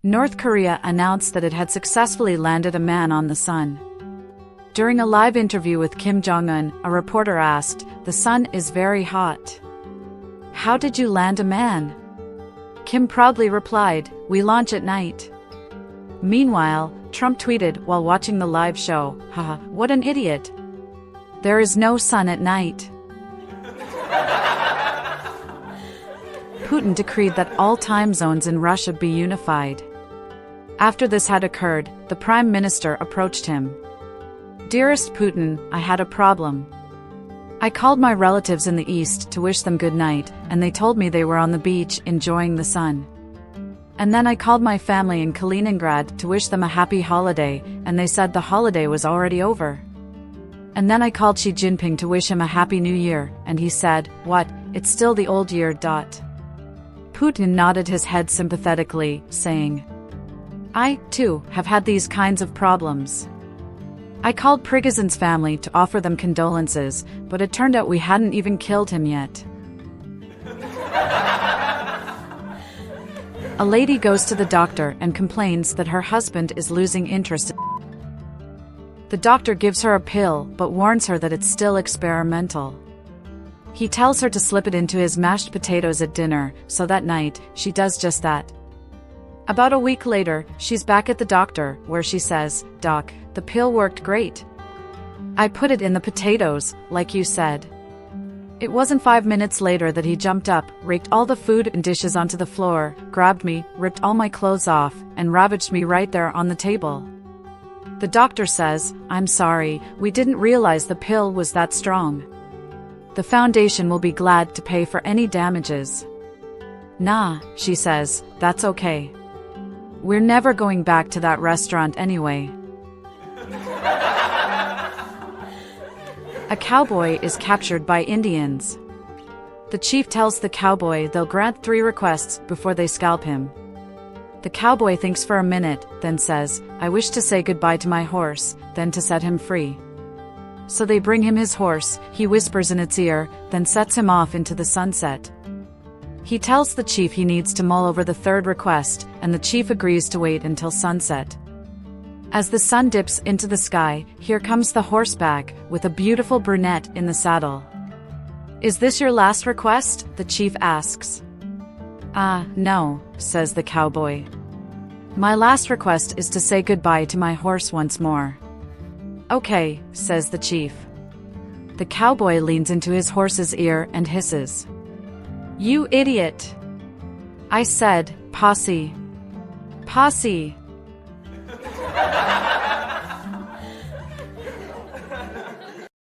North Korea announced that it had successfully landed a man on the sun. During a live interview with Kim Jong-un, a reporter asked, "The sun is very hot. How did you land a man?" Kim proudly replied, "We launch at night." Meanwhile, Trump tweeted while watching the live show, "Haha, what an idiot. There is no sun at night." Putin decreed that all time zones in Russia be unified. After this had occurred, the Prime Minister approached him. "Dearest Putin, I had a problem. I called my relatives in the East to wish them good night, and they told me they were on the beach enjoying the sun. And then I called my family in Kaliningrad to wish them a happy holiday, and they said the holiday was already over. And then I called Xi Jinping to wish him a happy new year, and he said, 'What, it's still the old year.'" Putin nodded his head sympathetically, saying, "I, too, have had these kinds of problems. I called Prigozhin's family to offer them condolences, but it turned out we hadn't even killed him yet." A lady goes to the doctor and complains that her husband is losing interest. The doctor gives her a pill but warns her that it's still experimental. He tells her to slip it into his mashed potatoes at dinner, so that night, she does just that. About a week later, she's back at the doctor, where she says, "Doc, the pill worked great. I put it in the potatoes, like you said." It wasn't 5 minutes later that he jumped up, raked all the food and dishes onto the floor, grabbed me, ripped all my clothes off, and ravaged me right there on the table. The doctor says, "I'm sorry, we didn't realize the pill was that strong. The foundation will be glad to pay for any damages." "Nah," she says, "that's okay. We're never going back to that restaurant anyway." A cowboy is captured by Indians. The chief tells the cowboy they'll grant 3 requests before they scalp him. The cowboy thinks for a minute, then says, "I wish to say goodbye to my horse, then to set him free." So they bring him his horse, he whispers in its ear, then sets him off into the sunset. He tells the chief he needs to mull over the 3rd request, and the chief agrees to wait until sunset. As the sun dips into the sky, here comes the horseback, with a beautiful brunette in the saddle. "Is this your last request?" the chief asks. No," says the cowboy. "My last request is to say goodbye to my horse once more." "Okay," says the chief. The cowboy leans into his horse's ear and hisses, "You idiot! I said, posse. Posse!"